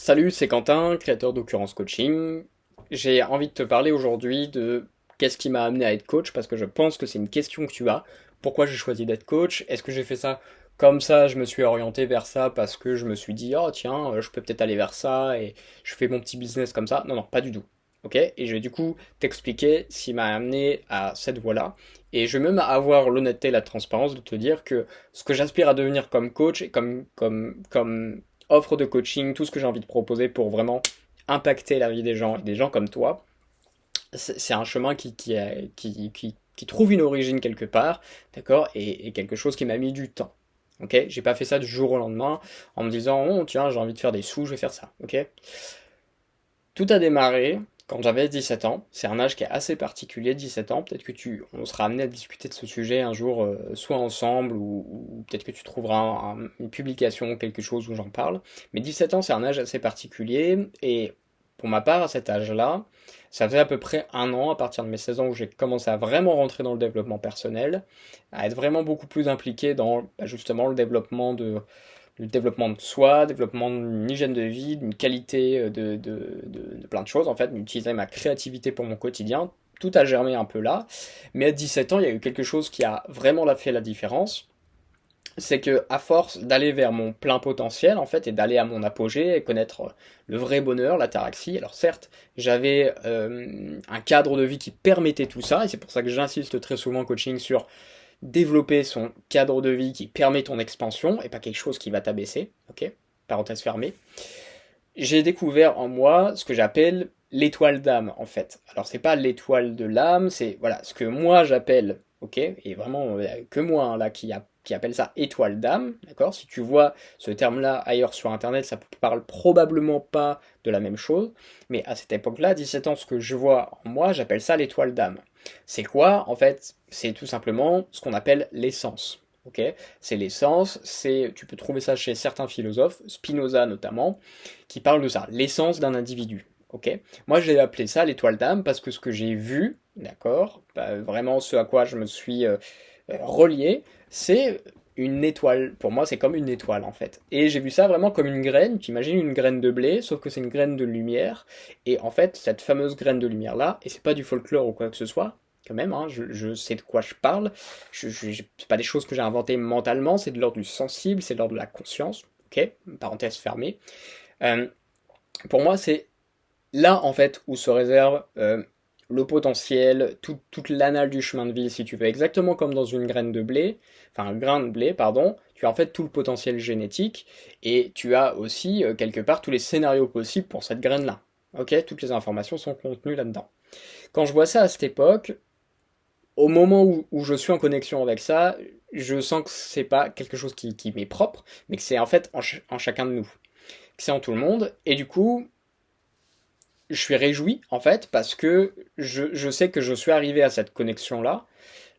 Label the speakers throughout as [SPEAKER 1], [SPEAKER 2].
[SPEAKER 1] Salut, c'est Quentin, créateur d'Occurrence Coaching. J'ai envie de te parler aujourd'hui de qu'est-ce qui m'a amené à être coach, parce que je pense que c'est une question que tu as. Pourquoi j'ai choisi d'être coach? Est-ce que j'ai fait ça comme ça, je me suis orienté vers ça parce que je me suis dit, oh tiens, je peux peut-être aller vers ça et je fais mon petit business comme ça? Non, non, pas du tout. Ok? Et je vais du coup t'expliquer ce qui m'a amené à cette voie-là. Et je vais même avoir l'honnêteté et la transparence de te dire que ce que j'aspire à devenir comme coach et comme offre de coaching, tout ce que j'ai envie de proposer pour vraiment impacter la vie des gens et des gens comme toi, c'est un chemin qui trouve une origine quelque part, d'accord, et quelque chose qui m'a mis du temps. Ok, j'ai pas fait ça du jour au lendemain en me disant oh tiens j'ai envie de faire des sous, je vais faire ça. Ok, tout a démarré quand j'avais 17 ans. C'est un âge qui est assez particulier, 17 ans. Peut-être que on sera amené à discuter de ce sujet un jour, soit ensemble, ou peut-être que tu trouveras une publication, quelque chose où j'en parle. Mais 17 ans, c'est un âge assez particulier. Et pour ma part, à cet âge-là, ça faisait à peu près un an, à partir de mes 16 ans, où j'ai commencé à vraiment rentrer dans le développement personnel, à être vraiment beaucoup plus impliqué dans justement le développement de soi, développement d'une hygiène de vie, d'une qualité de plein de choses, en fait, d'utiliser ma créativité pour mon quotidien. Tout a germé un peu là. Mais à 17 ans, il y a eu quelque chose qui a vraiment fait la différence. C'est que à force d'aller vers mon plein potentiel, en fait, et d'aller à mon apogée, et connaître le vrai bonheur, l'ataraxie, alors certes, j'avais un cadre de vie qui permettait tout ça, et c'est pour ça que j'insiste très souvent en coaching sur développer son cadre de vie qui permet ton expansion et pas quelque chose qui va t'abaisser. Ok, parenthèse fermée. J'ai découvert en moi ce que j'appelle l'étoile d'âme en fait. Alors c'est pas l'étoile de l'âme, c'est voilà ce que moi j'appelle, ok, et vraiment que moi hein, là qui appelle ça étoile d'âme, d'accord. Si tu vois ce terme-là ailleurs sur internet, ça parle probablement pas de la même chose, mais à cette époque-là, 17 ans, ce que je vois en moi, j'appelle ça l'étoile d'âme. C'est quoi en fait? C'est tout simplement ce qu'on appelle l'essence. Ok, c'est l'essence, tu peux trouver ça chez certains philosophes, Spinoza notamment, qui parle de ça, l'essence d'un individu. Ok, moi j'ai appelé ça l'étoile d'âme parce que ce que j'ai vu, d'accord, bah, vraiment ce à quoi je me suis relié, c'est une étoile. Pour moi, c'est comme une étoile en fait. Et j'ai vu ça vraiment comme une graine. Tu imagines une graine de blé, sauf que c'est une graine de lumière. Et en fait, cette fameuse graine de lumière là, et c'est pas du folklore ou quoi que ce soit, quand même, hein, je sais de quoi je parle. C'est pas des choses que j'ai inventées mentalement, c'est de l'ordre du sensible, c'est de l'ordre de la conscience. Ok, parenthèse fermée. Euh, pour moi, c'est là en fait où se réserve le potentiel, toute l'anale du chemin de vie, si tu veux, exactement comme dans une graine de blé, enfin un grain de blé, pardon, tu as en fait tout le potentiel génétique et tu as aussi quelque part tous les scénarios possibles pour cette graine-là. Ok, toutes les informations sont contenues là-dedans. Quand je vois ça à cette époque, au moment où je suis en connexion avec ça, je sens que c'est pas quelque chose qui m'est propre, mais que c'est en fait en chacun de nous, que c'est en tout le monde, et du coup, je suis réjoui en fait parce que je sais que je suis arrivé à cette connexion là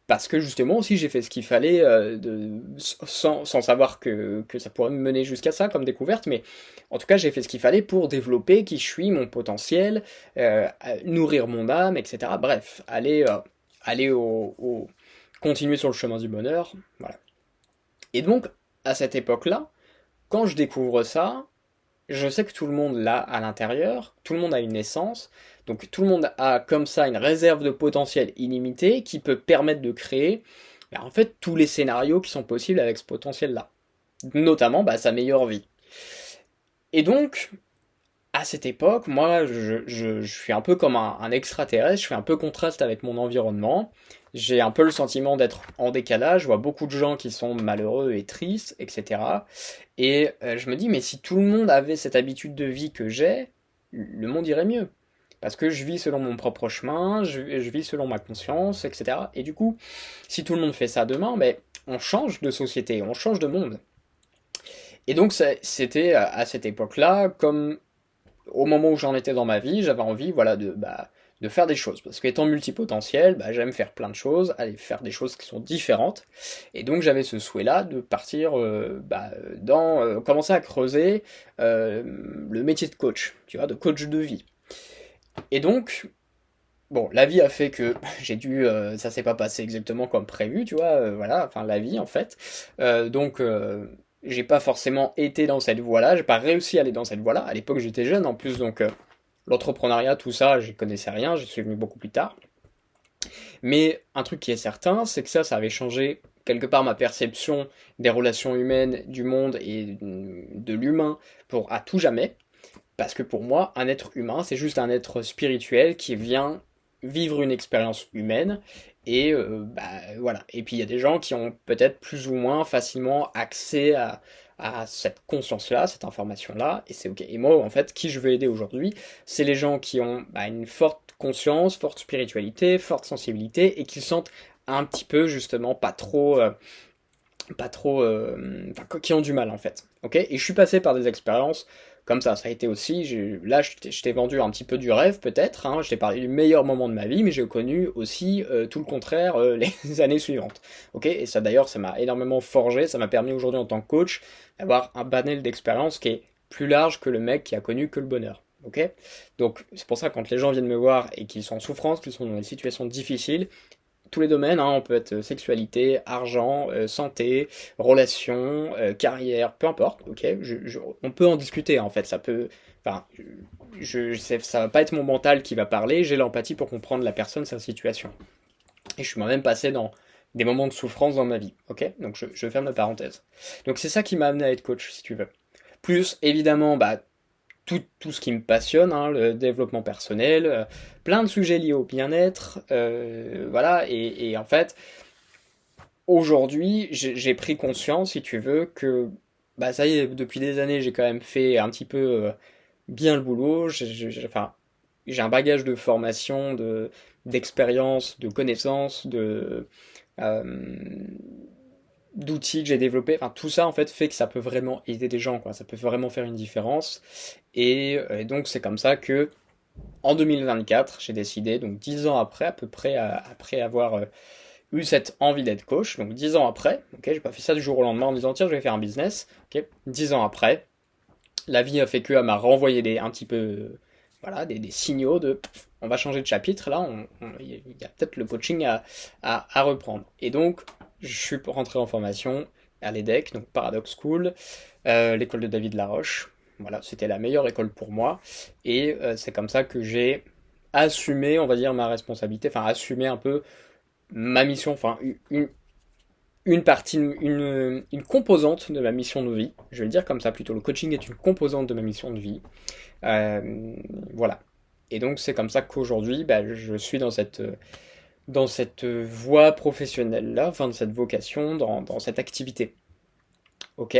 [SPEAKER 1] parce que justement aussi j'ai fait ce qu'il fallait sans savoir que ça pourrait me mener jusqu'à ça comme découverte, mais en tout cas j'ai fait ce qu'il fallait pour développer qui je suis, mon potentiel, nourrir mon âme, etc. Bref, aller continuer sur le chemin du bonheur, voilà. Et donc à cette époque là, quand je découvre ça, je sais que tout le monde l'a à l'intérieur, tout le monde a une essence, donc tout le monde a comme ça une réserve de potentiel illimité qui peut permettre de créer en fait tous les scénarios qui sont possibles avec ce potentiel-là, notamment sa meilleure vie. Et donc, à cette époque, moi, je suis un peu comme un extraterrestre, je fais un peu contraste avec mon environnement. J'ai un peu le sentiment d'être en décalage, je vois beaucoup de gens qui sont malheureux et tristes, etc. Et je me dis, mais si tout le monde avait cette habitude de vie que j'ai, le monde irait mieux. Parce que je vis selon mon propre chemin, je vis selon ma conscience, etc. Et du coup, si tout le monde fait ça demain, ben, on change de société, on change de monde. Et donc c'était à cette époque-là, comme au moment où j'en étais dans ma vie, j'avais envie, voilà, de faire des choses. Parce qu'étant multipotentiel, j'aime faire plein de choses, aller faire des choses qui sont différentes. Et donc j'avais ce souhait-là de partir commencer à creuser le métier de coach, tu vois, de coach de vie. Et donc, bon, la vie a fait que ça s'est pas passé exactement comme prévu, tu vois, voilà, enfin la vie en fait. Donc j'ai pas forcément été dans cette voie-là, j'ai pas réussi à aller dans cette voie-là. À l'époque, j'étais jeune en plus, donc l'entrepreneuriat, tout ça, j'y connaissais rien, j'y suis venu beaucoup plus tard. Mais un truc qui est certain, c'est que ça avait changé quelque part ma perception des relations humaines, du monde et de l'humain pour à tout jamais. Parce que pour moi, un être humain, c'est juste un être spirituel qui vient vivre une expérience humaine. Et bah, voilà. Et puis il y a des gens qui ont peut-être plus ou moins facilement accès à cette conscience-là, cette information-là, et c'est ok. Et moi, en fait, qui je veux aider aujourd'hui, c'est les gens qui ont bah, une forte conscience, forte spiritualité, forte sensibilité, et qui sentent un petit peu justement pas trop, enfin, qui ont du mal en fait. Ok. Et je suis passé par des expériences comme ça a été aussi, là je t'ai vendu un petit peu du rêve peut-être, hein, je t'ai parlé du meilleur moment de ma vie, mais j'ai connu aussi tout le contraire les années suivantes. Ok, et ça d'ailleurs ça m'a énormément forgé, ça m'a permis aujourd'hui en tant que coach d'avoir un panel d'expérience qui est plus large que le mec qui a connu que le bonheur. Ok, donc c'est pour ça que quand les gens viennent me voir et qu'ils sont en souffrance, qu'ils sont dans des situations difficiles, tous les domaines, hein, on peut être sexualité, argent, santé, relations, carrière, peu importe, ok, on peut en discuter en fait, ça peut, enfin, ça va pas être mon mental qui va parler, j'ai l'empathie pour comprendre la personne, sa situation. Et je suis moi-même passé dans des moments de souffrance dans ma vie, ok, donc je ferme la parenthèse. Donc c'est ça qui m'a amené à être coach, si tu veux. Plus, évidemment, bah, tout ce qui me passionne, hein, le développement personnel, plein de sujets liés au bien-être, voilà, et en fait, aujourd'hui, j'ai pris conscience, si tu veux, que, bah ça y est, depuis des années, j'ai quand même fait un petit peu bien le boulot, enfin, j'ai un bagage de formation, d'expérience, de connaissances, euh, d'outils que j'ai développés, enfin tout ça en fait fait que ça peut vraiment aider des gens, quoi, ça peut vraiment faire une différence. Et donc c'est comme ça que en 2024, j'ai décidé, donc 10 ans après, à peu près après avoir eu cette envie d'être coach, donc 10 ans après, ok, j'ai pas fait ça du jour au lendemain en disant tiens je vais faire un business, ok, 10 ans après, la vie a fait que elle m'a renvoyé un petit peu, voilà, des signaux de on va changer de chapitre, là, il y a peut-être le coaching à reprendre. Et donc, je suis rentré en formation à l'EDEC, donc Paradox School, l'école de David Laroche. Voilà, c'était la meilleure école pour moi. Et c'est comme ça que j'ai assumé, on va dire, ma responsabilité, enfin, assumé un peu ma mission, enfin, une partie, une composante de ma mission de vie. Je vais le dire comme ça plutôt. Le coaching est une composante de ma mission de vie. Voilà. Et donc c'est comme ça qu'aujourd'hui, bah, je suis dans cette voie professionnelle-là, enfin de cette vocation, dans cette activité. Ok.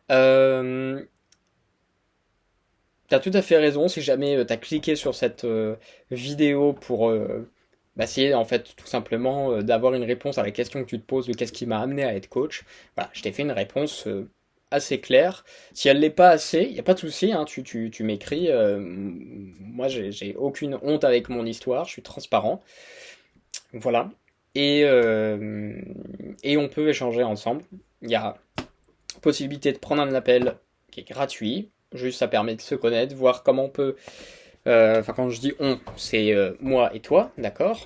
[SPEAKER 1] euh, T'as tout à fait raison, si jamais t'as cliqué sur cette vidéo pour bah, essayer en fait tout simplement d'avoir une réponse à la question que tu te poses de qu'est-ce qui m'a amené à être coach, voilà, je t'ai fait une réponse assez claire. Si elle l'est pas assez, il n'y a pas de souci, hein, tu m'écris. Moi, j'ai aucune honte avec mon histoire, je suis transparent. Voilà. Et, euh, et on peut échanger ensemble. Il y a possibilité de prendre un appel qui est gratuit. Juste, ça permet de se connaître, voir comment on peut. Enfin, quand je dis on, c'est moi et toi, d'accord.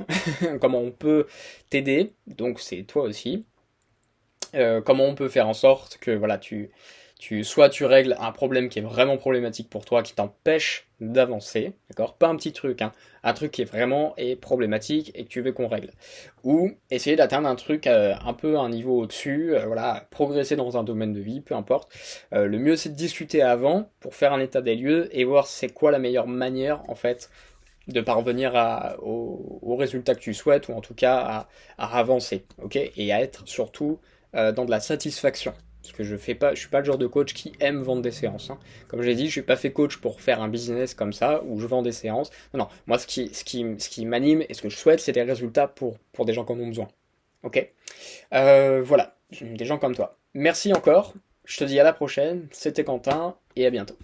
[SPEAKER 1] Comment on peut t'aider, donc c'est toi aussi. Comment on peut faire en sorte que voilà, soit tu règles un problème qui est vraiment problématique pour toi, qui t'empêche d'avancer, d'accord? Pas un petit truc, hein, un truc qui est vraiment problématique et que tu veux qu'on règle. Ou essayer d'atteindre un truc un peu un niveau au-dessus, voilà, progresser dans un domaine de vie, peu importe. Le mieux c'est de discuter avant pour faire un état des lieux et voir c'est quoi la meilleure manière en fait de parvenir au résultat que tu souhaites ou en tout cas à avancer, ok? Et à être surtout dans de la satisfaction. Parce que je suis pas le genre de coach qui aime vendre des séances, hein. Comme je l'ai dit, je suis pas fait coach pour faire un business comme ça où je vends des séances. Non, non. Moi, ce qui m'anime et ce que je souhaite, c'est des résultats pour des gens qui en ont besoin. Ok. Voilà. Des gens comme toi. Merci encore. Je te dis à la prochaine. C'était Quentin et à bientôt.